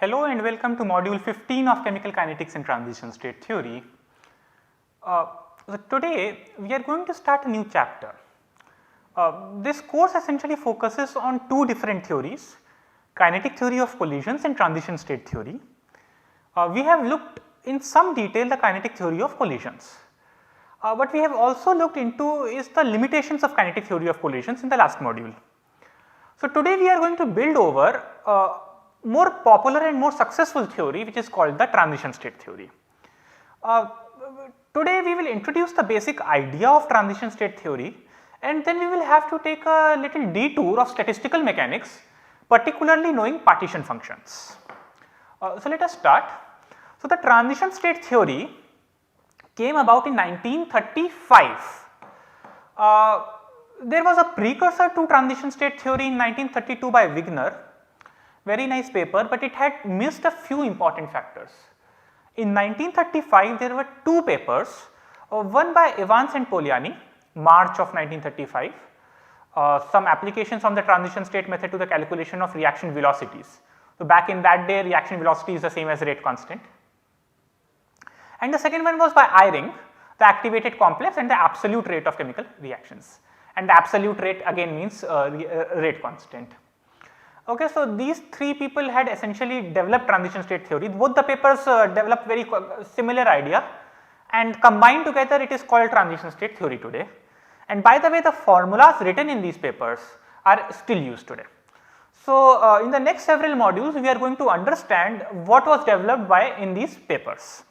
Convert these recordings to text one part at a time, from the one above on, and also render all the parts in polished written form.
Hello and welcome to module 15 of chemical kinetics and transition state theory. Today we are going to start a new chapter. This course essentially focuses on two different theories, kinetic theory of collisions and transition state theory. We have looked in some detail the kinetic theory of collisions. What we have also looked into is the limitations of kinetic theory of collisions in the last module. So, today we are going to build over more popular and more successful theory which is called the transition state theory. Today we will introduce the basic idea of transition state theory and then we will have to take a little detour of statistical mechanics, particularly knowing partition functions. So, let us start. So, the transition state theory came about in 1935. There was a precursor to transition state theory in 1932 by Wigner, very nice paper, but it had missed a few important factors. In 1935 there were two papers, one by Evans and Poliani, March of 1935, some applications from the transition state method to the calculation of reaction velocities. So, back in that day reaction velocity is the same as rate constant. And the second one was by Eyring, the activated complex and the absolute rate of chemical reactions, and the absolute rate again means rate constant. Okay, so these three people had essentially developed transition state theory. Both the papers developed very similar idea and combined together it is called transition state theory today. And by the way, the formulas written in these papers are still used today. So, in the next several modules we are going to understand what was developed by in these papers.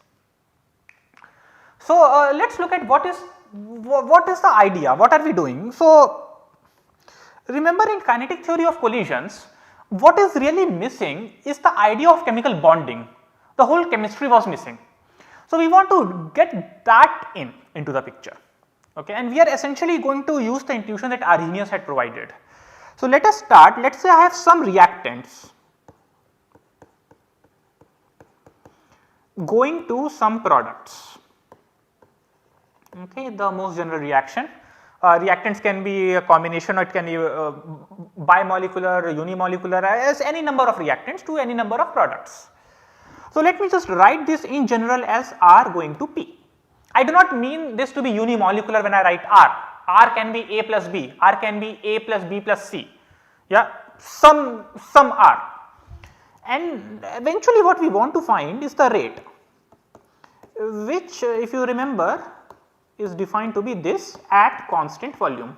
So, let us look at what is the idea, what are we doing. So, remember in kinetic theory of collisions, what is really missing is the idea of chemical bonding, the whole chemistry was missing. So, we want to get that into the picture, okay, and we are essentially going to use the intuition that Arrhenius had provided. So, let us start, let us say I have some reactants going to some products, okay, the most general reaction. Reactants can be a combination or it can be bimolecular, unimolecular, as any number of reactants to any number of products. So, let me just write this in general as R going to P. I do not mean this to be unimolecular when I write R. R can be A plus B, R can be A plus B plus C, yeah, some R, and eventually what we want to find is the rate, which if you remember is defined to be this at constant volume.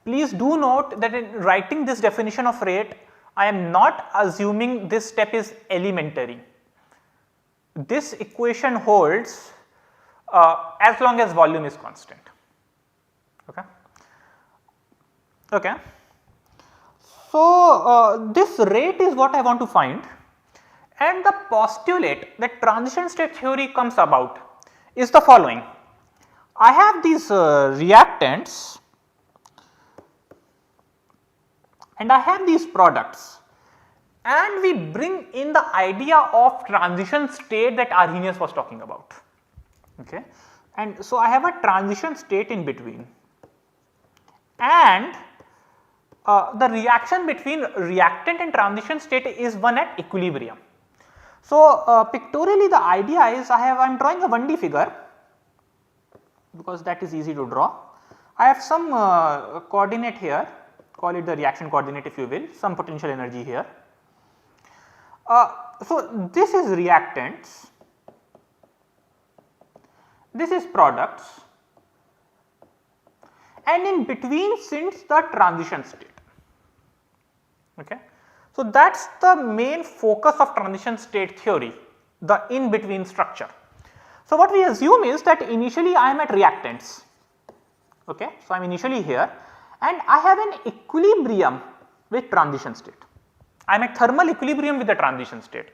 Please do note that in writing this definition of rate, I am not assuming this step is elementary. This equation holds as long as volume is constant. Okay. Okay. So, this rate is what I want to find, and the postulate that transition state theory comes about is the following. I have these reactants and I have these products, and we bring in the idea of transition state that Arrhenius was talking about, okay. And so, I have a transition state in between, and the reaction between reactant and transition state is one at equilibrium. So, pictorially the idea is I am drawing a 1D figure because that is easy to draw. I have some coordinate here, call it the reaction coordinate if you will, some potential energy here. So, this is reactants, this is products, and in between sits the transition state. Okay. So, that is the main focus of transition state theory, the in between structure. So, what we assume is that initially I am at reactants, okay. So, I am initially here and I have an equilibrium with transition state, I am at thermal equilibrium with the transition state.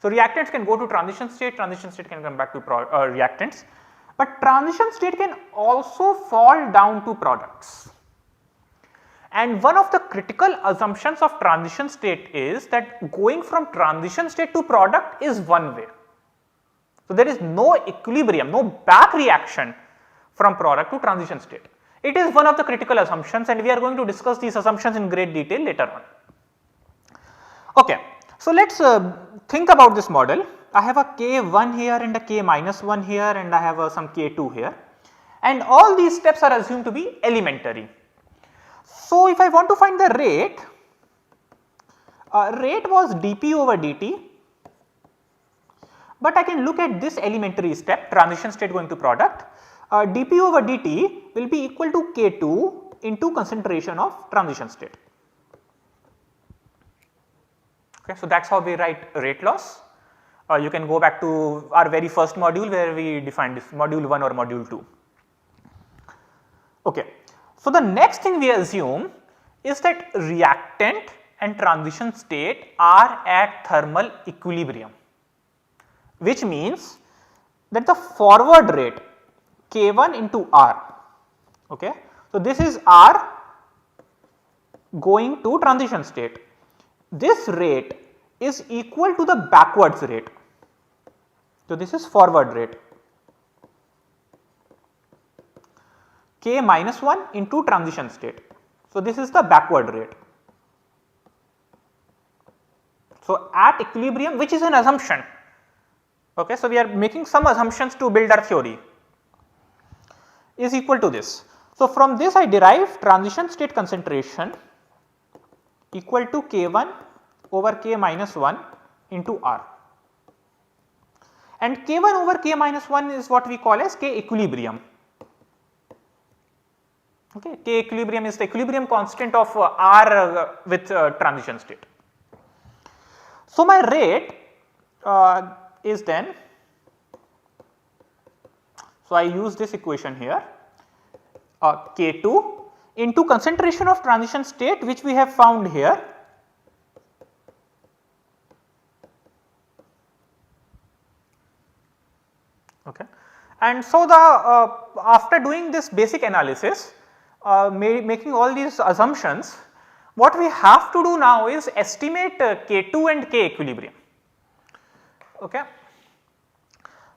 So, reactants can go to transition state can come back to reactants, but transition state can also fall down to products. And one of the critical assumptions of transition state is that going from transition state to product is one way. So, there is no equilibrium, no back reaction from product to transition state. It is one of the critical assumptions and we are going to discuss these assumptions in great detail later on. Okay. So, let us think about this model. I have a k1 here and a k minus 1 here and I have some k2 here, and all these steps are assumed to be elementary. So, if I want to find the rate, rate was dp over dt, but I can look at this elementary step, transition state going to product. dp over dt will be equal to k2 into concentration of transition state. Okay, so that is how we write rate loss. You can go back to our very first module where we defined this, module 1 or module 2. Okay. So, the next thing we assume is that reactant and transition state are at thermal equilibrium, which means that the forward rate K1 into R. Okay. So, this is R going to transition state. This rate is equal to the backwards rate. So, this is forward rate K minus 1 into transition state. So, this is the backward rate. So, at equilibrium, which is an assumption. Okay. So, we are making some assumptions to build our theory, is equal to this. So, from this I derive transition state concentration equal to K1 over K minus 1 into R, and K1 over K minus 1 is what we call as K equilibrium. Okay. K equilibrium is the equilibrium constant of R with transition state. So, my rate is then, so I use this equation here, K2 into concentration of transition state, which we have found here, okay. And so, the after doing this basic analysis, making all these assumptions, what we have to do now is estimate K2 and K equilibrium. Okay.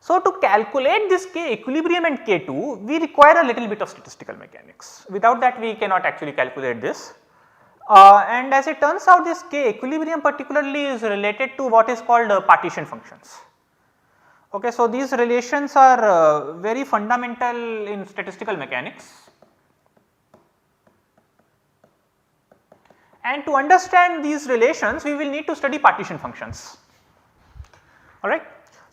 So, to calculate this K equilibrium and K2, we require a little bit of statistical mechanics. Without that, we cannot actually calculate this. And as it turns out, this K equilibrium particularly is related to what is called partition functions. Okay. So, these relations are very fundamental in statistical mechanics, and to understand these relations we will need to study partition functions. Alright.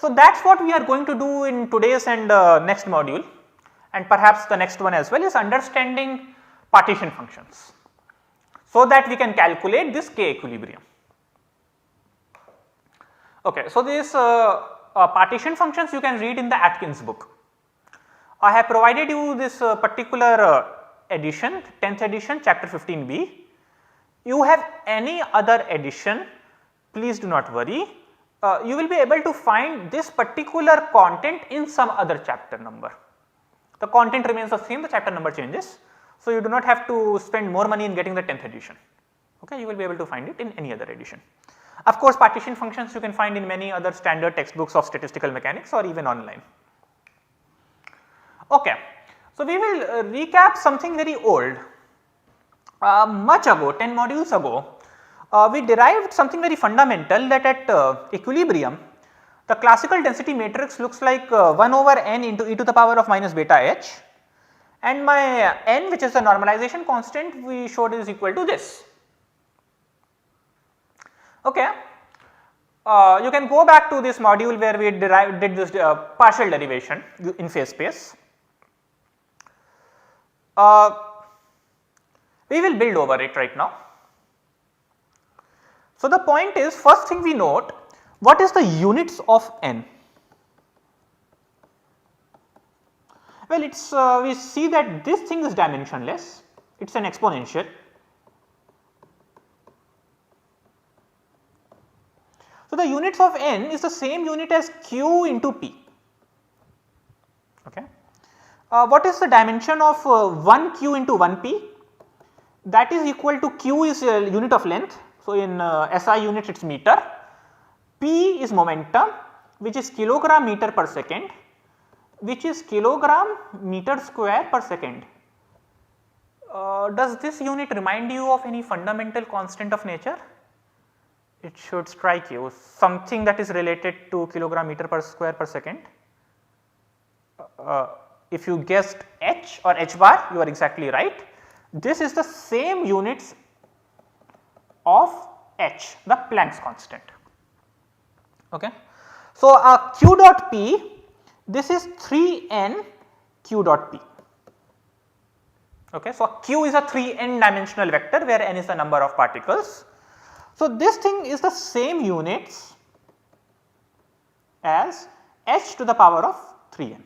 So, that is what we are going to do in today's and next module, and perhaps the next one as well, is understanding partition functions, so that we can calculate this K equilibrium. Okay. So, these partition functions you can read in the Atkins book. I have provided you this particular edition, 10th edition, chapter 15b. You have any other edition, please do not worry. You will be able to find this particular content in some other chapter number. The content remains the same, the chapter number changes. So, you do not have to spend more money in getting the 10th edition. Okay. You will be able to find it in any other edition. Of course, partition functions you can find in many other standard textbooks of statistical mechanics or even online. Okay. So, we will recap something very old. Much ago, 10 modules ago, we derived something very fundamental, that at equilibrium the classical density matrix looks like 1 over n into e to the power of minus beta h, and my n, which is the normalization constant, we showed is equal to this. Okay. You can go back to this module where we did this partial derivation in phase space. We will build over it right now. So, the point is, first thing we note, what is the units of n? Well, it is we see that this thing is dimensionless, it is an exponential. So, the units of n is the same unit as q into p. Okay. What is the dimension of 1 q into 1 p? That is equal to, q is a unit of length. So, in SI units it is meter, p is momentum, which is kilogram meter per second, which is kilogram meter square per second. Does this unit remind you of any fundamental constant of nature? it should strike you something that is related to kilogram meter per square per second. If you guessed h or h bar, you are exactly right. This is the same units of h, the Planck's constant. Okay. So, q dot p, this is 3n q dot p. Okay. So, q is a 3n dimensional vector where n is the number of particles. So, this thing is the same units as h to the power of 3n.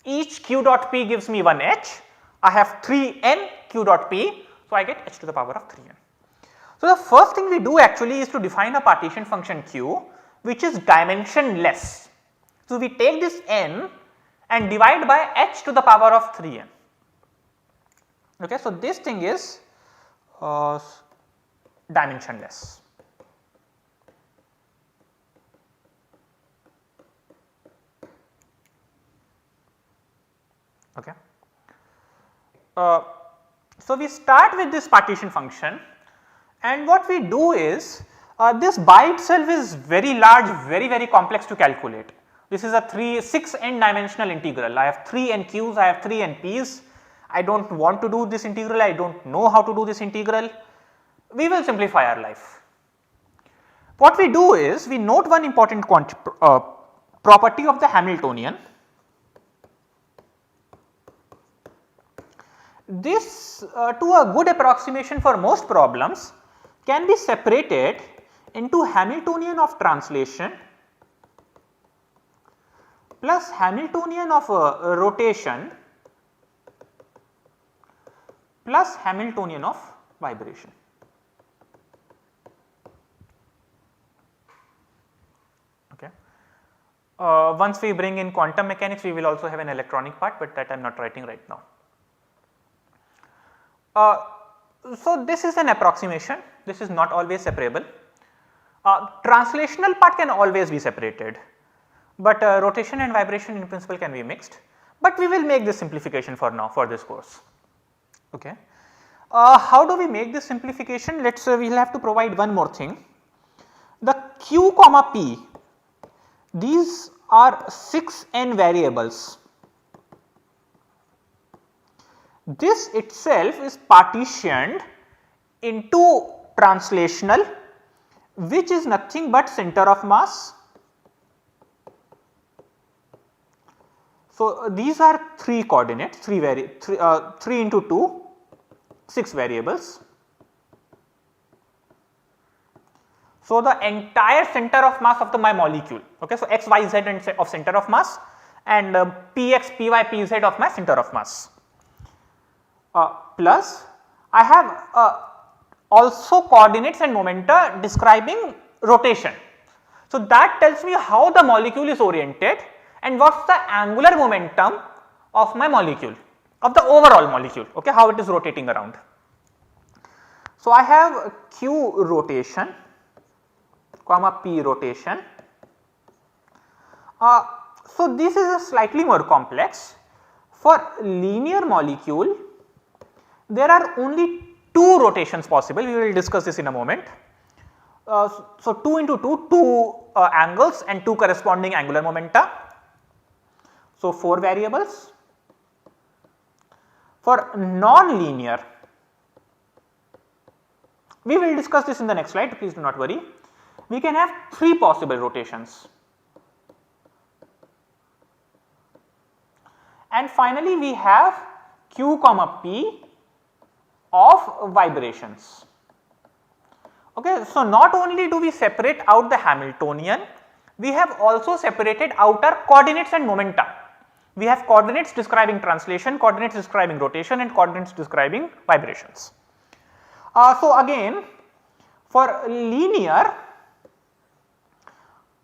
Each q dot p gives me 1 h, I have 3n q dot p, so I get h to the power of 3n. So, the first thing we do actually is to define a partition function q which is dimensionless. So, we take this n and divide by h to the power of 3n. Okay, so, this thing is dimensionless. Okay. So, we start with this partition function, and what we do is this by itself is very large, very complex to calculate. This is a 6n dimensional integral. I have 3n q's, I have 3n p's. I do not want to do this integral, I do not know how to do this integral. We will simplify our life. What we do is we note one important property of the Hamiltonian. This to a good approximation for most problems can be separated into Hamiltonian of translation plus Hamiltonian of rotation plus Hamiltonian of vibration. Okay. Once we bring in quantum mechanics, we will also have an electronic part, but that I am not writing right now. So, this is an approximation, this is not always separable. Translational part can always be separated, but rotation and vibration in principle can be mixed, but we will make this simplification for now for this course. Okay. How do we make this simplification? Let us we will have to provide one more thing. The q comma p, these are 6n variables. This itself is partitioned into translational, which is nothing but center of mass. So, these are 3 coordinates, 3 into 2, 6 variables. So, the entire center of mass of my molecule. Okay. So, x, y, z and of center of mass, and px, py, pz of my center of mass. Plus I have also coordinates and momenta describing rotation. So, that tells me how the molecule is oriented and what is the angular momentum of my molecule, of the overall molecule, okay, how it is rotating around. So, I have q rotation comma p rotation. So, this is a slightly more complex. For linear molecule, there are only 2 rotations possible, we will discuss this in a moment. So, 2 into 2, 2 angles and 2 corresponding angular momenta. So, 4 variables. For non-linear, we will discuss this in the next slide, please do not worry. We can have 3 possible rotations. And finally, we have q comma p of vibrations. Okay. So, not only do we separate out the Hamiltonian, we have also separated out our coordinates and momenta. We have coordinates describing translation, coordinates describing rotation and coordinates describing vibrations. So, again for linear,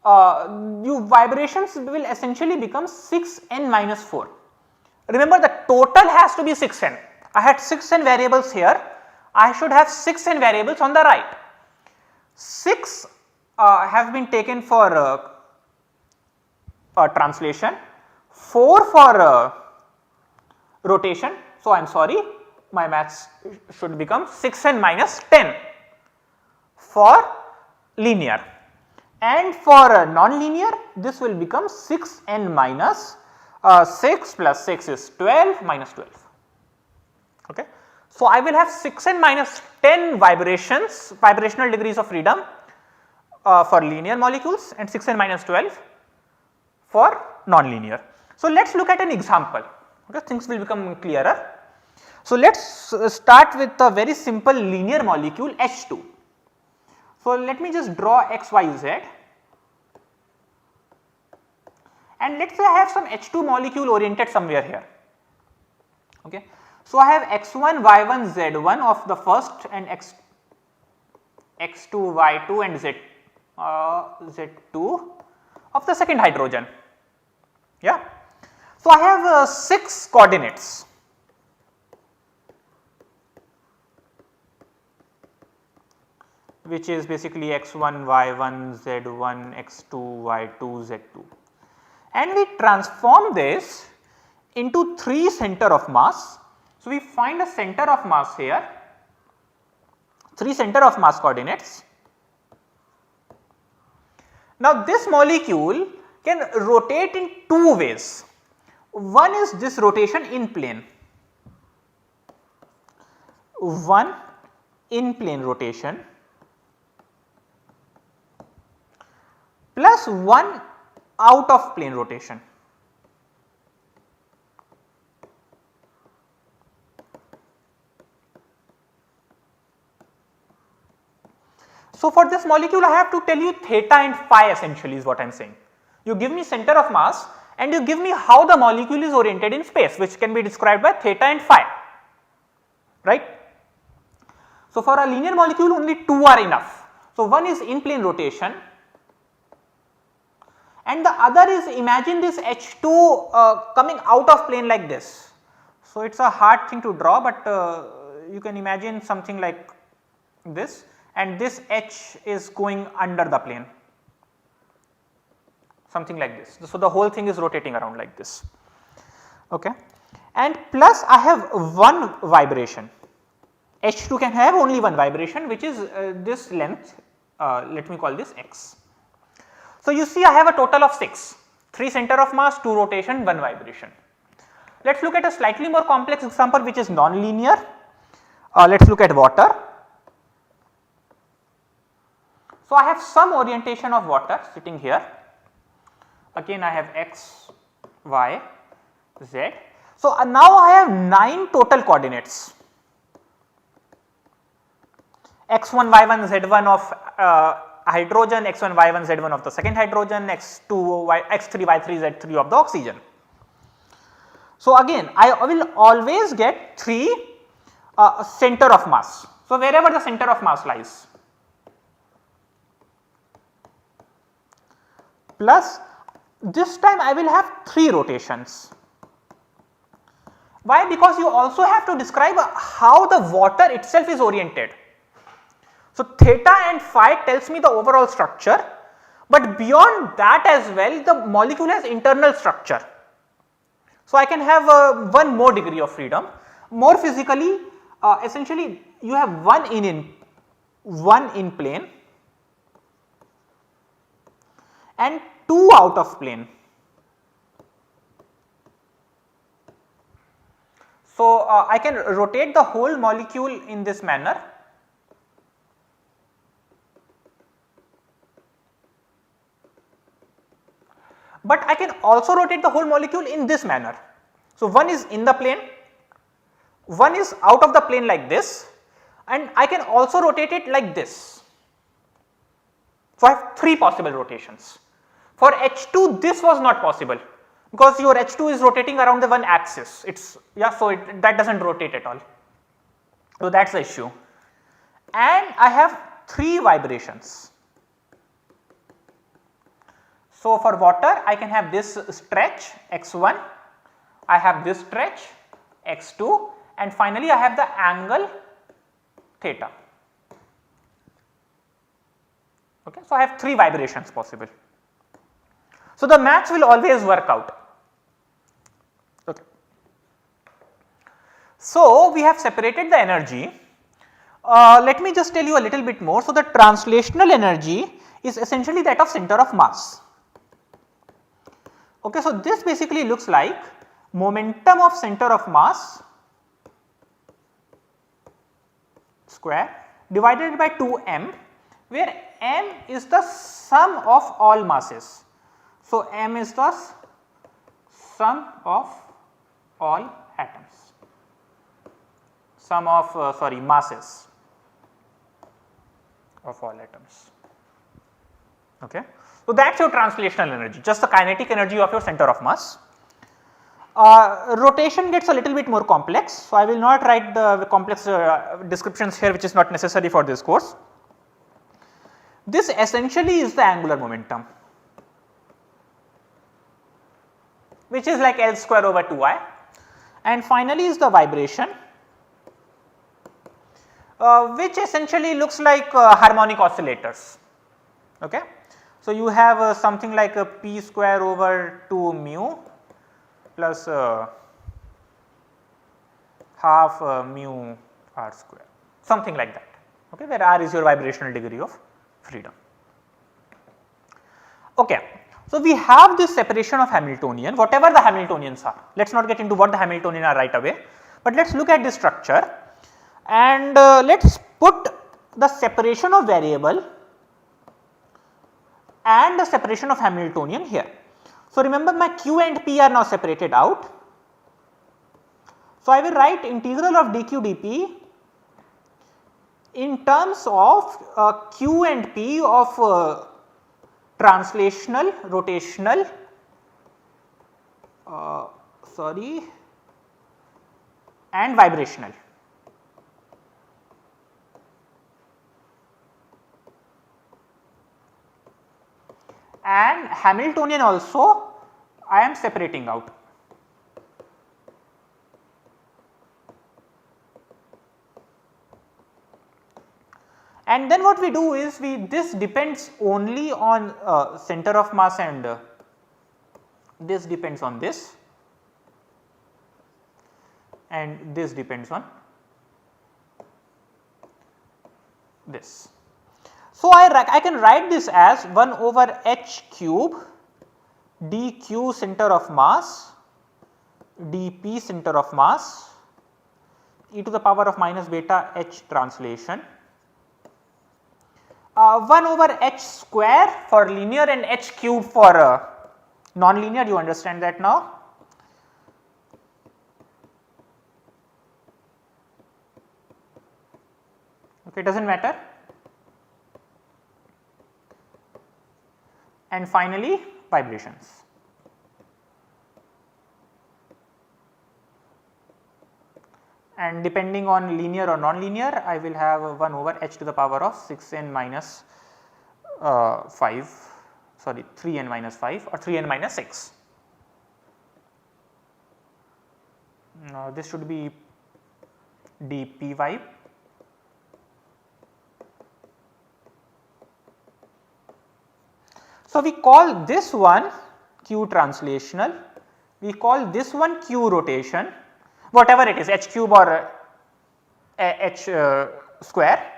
vibrations will essentially become 6n minus 4. Remember, the total has to be 6n. I had 6n variables here, I should have 6n variables on the right. 6 have been taken for translation, 4 for rotation. So, I am sorry, my maths should become 6n minus 10 for linear, and for non-linear this will become 6n minus 6 plus 6 is 12 minus 12. Okay. So, I will have 6n minus 10 vibrational degrees of freedom for linear molecules and 6n minus 12 for non-linear. So, let us look at an example, okay, things will become clearer. So, let us start with a very simple linear molecule H2. So, let me just draw x, y, z, and let us say I have some H2 molecule oriented somewhere here. Okay. So, I have x1, y1, z1 of the first and x2, y2 and z2 of the second hydrogen. Yeah. So, I have 6 coordinates. Which is basically x1, y1, z1, x2, y2, z2, and we transform this into 3 center of mass. So, we find a center of mass here, 3 center of mass coordinates. Now, this molecule can rotate in 2 ways. One is this rotation in plane, one in plane rotation plus one out of plane rotation. So, for this molecule I have to tell you theta and phi essentially is what I am saying. You give me center of mass and you give me how the molecule is oriented in space, which can be described by theta and phi, right. So, for a linear molecule only 2 are enough. So, one is in plane rotation and the other is, imagine this H2 coming out of plane like this. So, it is a hard thing to draw, but you can imagine something like this, and this H is going under the plane, something like this. So, the whole thing is rotating around like this, okay. And plus I have one vibration. H2 can have only one vibration, which is this length, let me call this x. So, you see I have a total of 6, 3 center of mass, 2 rotation, 1 vibration. Let us look at a slightly more complex example which is non-linear. Let us look at water. So, I have some orientation of water sitting here, again I have x, y, z. So, now I have 9 total coordinates, x1, y1, z1 of hydrogen, x1, y1, z1 of the second hydrogen, x2, x3, y3, z3 of the oxygen. So, again I will always get 3 center of mass. So, wherever the center of mass lies, plus this time I will have 3 rotations. Why? Because you also have to describe how the water itself is oriented. So, theta and phi tells me the overall structure, but beyond that as well the molecule has internal structure. So, I can have one more degree of freedom. More physically, essentially you have one in plane and 2 out of plane. So, I can rotate the whole molecule in this manner. But I can also rotate the whole molecule in this manner. So, one is in the plane, one is out of the plane like this, and I can also rotate it like this. So, I have 3 possible rotations. For H2 this was not possible because your H2 is rotating around the one axis, it is so that does not rotate at all. So, that is the issue, and I have 3 vibrations. So, for water I can have this stretch x1, I have this stretch x2, and finally I have the angle theta. Okay. So, I have 3 vibrations possible. So, the maths will always work out. Okay. So, we have separated the energy. Let me just tell you a little bit more. So, the translational energy is essentially that of center of mass. Okay, so this basically looks like momentum of center of mass square divided by 2m, where m is the sum of all masses. So, m is the sum of all atoms, sum of masses of all atoms. Okay. So, that is your translational energy, just the kinetic energy of your center of mass. Rotation gets a little bit more complex. So, I will not write the complex descriptions here, which is not necessary for this course. This essentially is the angular momentum, which is like L square over 2I, and finally is the vibration, which essentially looks like harmonic oscillators. Okay. So, you have something like a p square over 2 mu plus half mu r square, something like that, okay, where r is your vibrational degree of freedom. Okay. So, we have this separation of Hamiltonian, whatever the Hamiltonians are. Let us not get into what the Hamiltonian are right away, but let us look at this structure and let us put the separation of variable and the separation of Hamiltonian here. So, remember my q and p are now separated out. So, I will write integral of dq dp in terms of q and p of translational, rotational, and vibrational. And Hamiltonian also I am separating out. And then what we do is this depends only on center of mass, and this depends on this, and this depends on this. So, I can write this as 1 over h cube dq center of mass dp center of mass e to the power of minus beta h translation 1 over h square for linear and h cube for non-linear. You understand that now? Okay, does not matter. And finally, vibrations. And depending on linear or non-linear, I will have 1 over h to the power of 6n minus 3n minus 5 or 3n minus 6. Now, this should be dp vibe. So, we call this one q translational, we call this one q rotation, whatever it is, h cube or h square,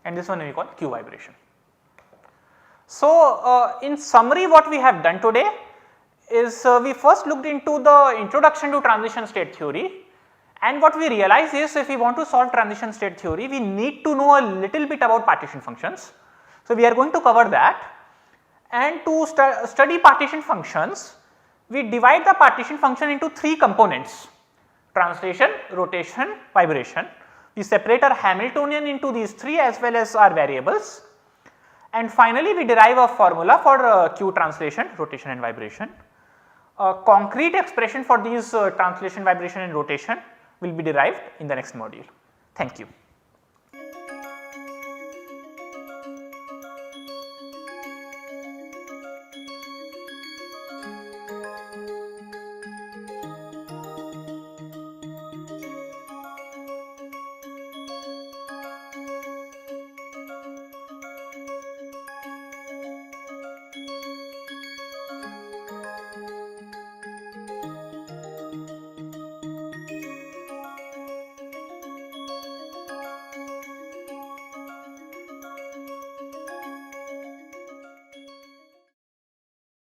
and this one we call q vibration. So, in summary, what we have done today is we first looked into the introduction to transition state theory, and what we realize is if we want to solve transition state theory, we need to know a little bit about partition functions. So, we are going to cover that, and to study partition functions, we divide the partition function into 3 components: translation, rotation, vibration. We separate our Hamiltonian into these 3 as well as our variables, and finally we derive a formula for q translation, rotation and vibration. A concrete expression for these translation, vibration and rotation will be derived in the next module. Thank you.